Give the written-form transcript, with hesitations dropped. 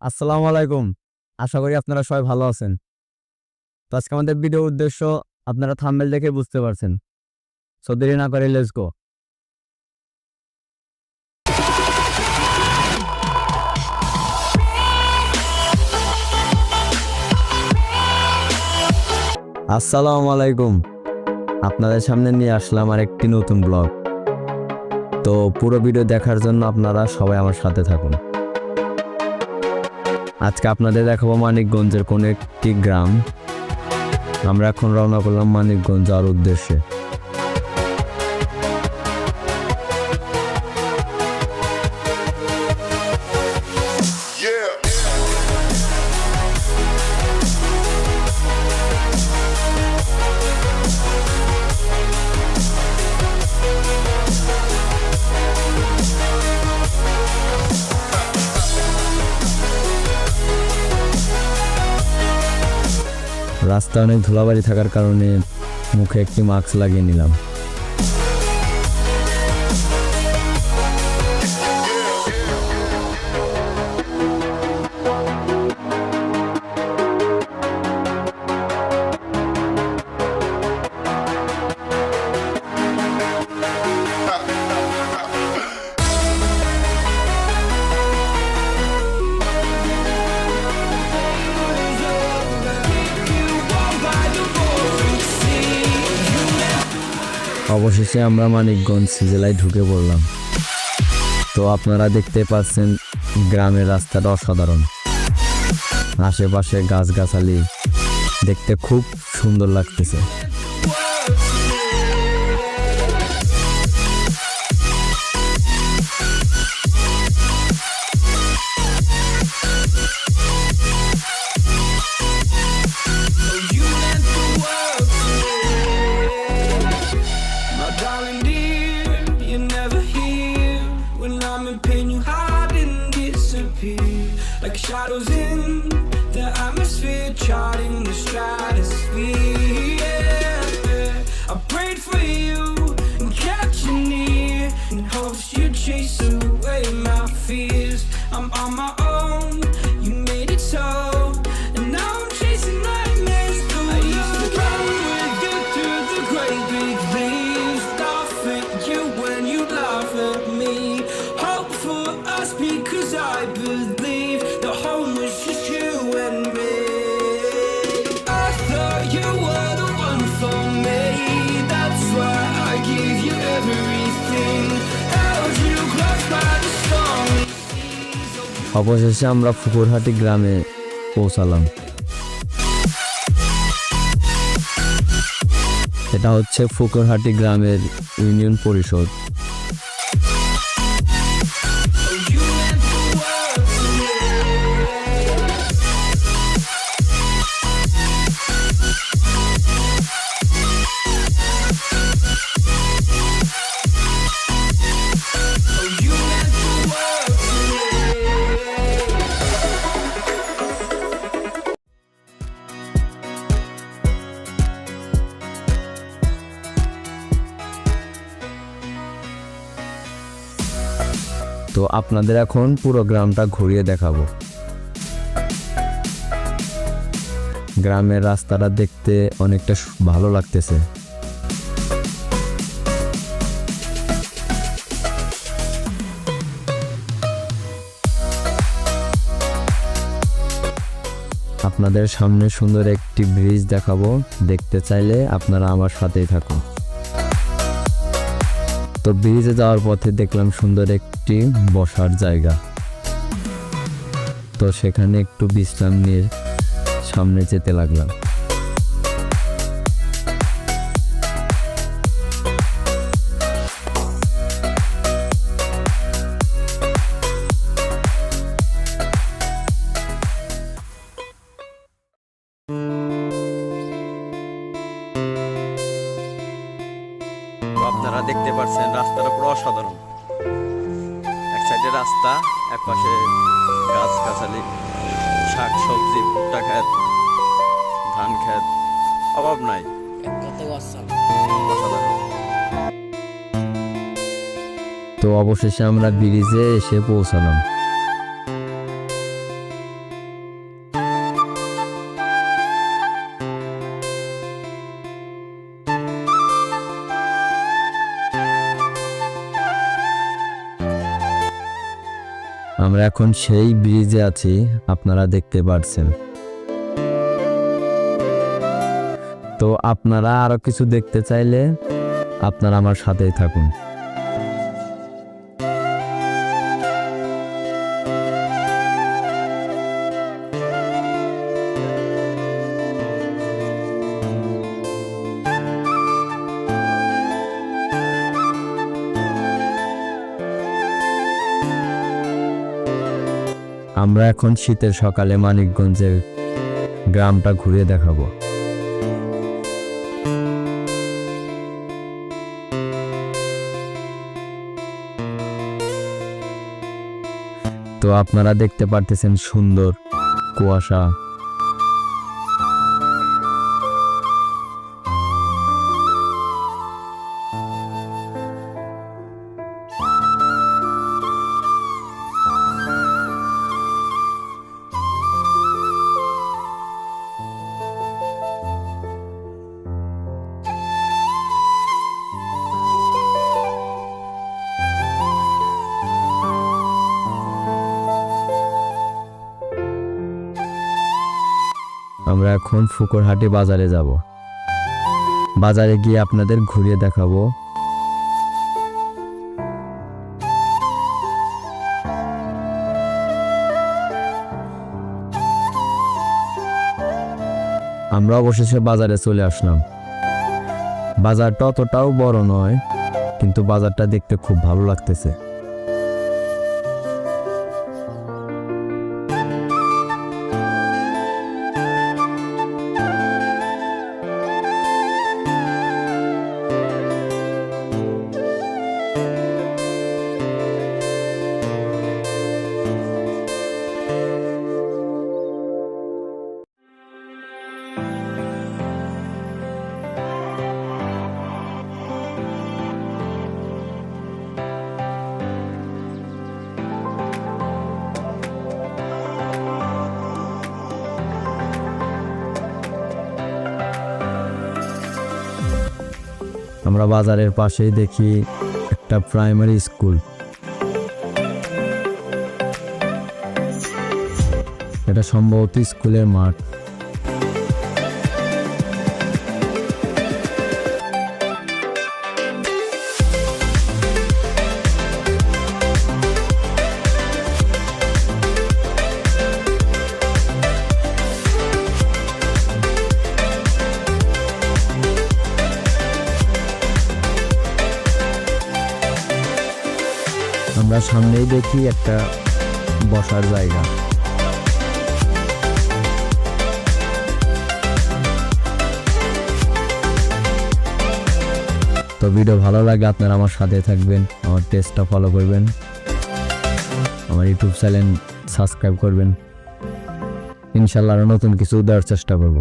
আসসালামু আলাইকুম। আশা করি আপনারা সবাই ভালো আছেন। তো আজকে আমাদের ভিডিওর উদ্দেশ্য আপনারা থাম্বনেল দেখে বুঝতে পারছেন। সো দেরি না করে লেটস গো। আসসালামু আলাইকুম। আপনাদের সামনে নিয়ে আসলাম আরেকটি নতুন ব্লগ। তো পুরো ভিডিও দেখার জন্য আপনারা সবাই আমার সাথে থাকুন। আজকে আপনাদের দেখাবো মানিকগঞ্জের কোন একটি গ্রাম। আমরা এখন রওনা করলাম মানিকগঞ্জ যাওয়ার উদ্দেশ্যে। রাস্তা অনেক ধুলাবালি থাকার কারণে মুখে একটি মাস্ক লাগিয়ে নিলাম। অবশেষে আমরা মানিকগঞ্জ জেলায় ঢুকে পড়লাম। তো আপনারা দেখতে পাচ্ছেন গ্রামের রাস্তাটা অসাধারণ। আশেপাশে গাছগাছালি দেখতে খুব সুন্দর লাগতেছে। Like shadows in the atmosphere, charting the stratosphere. Yeah. I prayed for you and kept you near in hopes you'd chase away my fears. I'm on my own, you made it so, and now I'm chasing nightmares. I used to run with you through the great big leaves, laugh at you when you laugh at me. Hope for us because I believe the home was just you and me. I thought you were the one for me, that's why I gave you everything. Held you close by the stormy seas. অবশেষে আমরা ফুকুরহাটি গ্রামে পৌঁছালাম। এটা হচ্ছে ফুকুরহাটি গ্রামের union পরিষদ। You meant the world to me. You meant the world to me. তো আপনাদের এখন পুরো গ্রামটা ঘুরিয়ে দেখাবো। গ্রামের রাস্তাটা দেখতে অনেকটা ভালো লাগতেছে। আপনাদের সামনে সুন্দর একটি ব্রিজ দেখাবো, দেখতে চাইলে আপনারা আমার সাথেই থাকুন। তো ব্রিজে যাওয়ার পথে দেখলাম সুন্দর একটি বসার জায়গা। তো সেখানে একটু বিশ্রাম নিয়ে সামনে যেতে লাগলাম। আপনারা দেখতে পাচ্ছেন রাস্তাটা পুরো অসাধারণ। এক সাইডে রাস্তা, এক পাশে গাছগাছালি, শাক সবজি, ভুট্টা ক্ষেত, ধান ক্ষেত, অভাব নাই। অসাধারণ। তো অবশেষে আমরা ব্রিজে এসে পৌঁছালাম। আমরা এখন সেই ব্রিজে আছি, আপনারা দেখতে পাচ্ছেন। তো আপনারা আরো কিছু দেখতে চাইলে আপনারা আমার সাথেই থাকুন। আমরা এখন শীতের সকালে মানিকগঞ্জের গ্রামটা ঘুরে দেখাবো। তো আপনারা দেখতে পারতেছেন সুন্দর কুয়াশা। আমরা এখন ফুকরহাটি বাজারে যাব। বাজারে গিয়ে আপনাদের ঘুরিয়ে দেখাবো। আমরা অবশেষে বাজারে চলে আসলাম। বাজারটা অতটাও বড় নয়, কিন্তু বাজারটা দেখতে খুব ভালো লাগতেছে। আমরা বাজারের পাশেই দেখি একটা প্রাইমারি স্কুল। এটা সম্ভবত স্কুলের মাঠ। আমরা সামনেই দেখি একটা বসার জায়গা। তো ভিডিও ভালো লাগে আপনারা আমার সাথে থাকবেন, আমার পেজটা ফলো করবেন, আমার ইউটিউব চ্যানেল সাবস্ক্রাইব করবেন। ইনশাআল্লাহ আরো নতুন কিছু দেওয়ার চেষ্টা করব।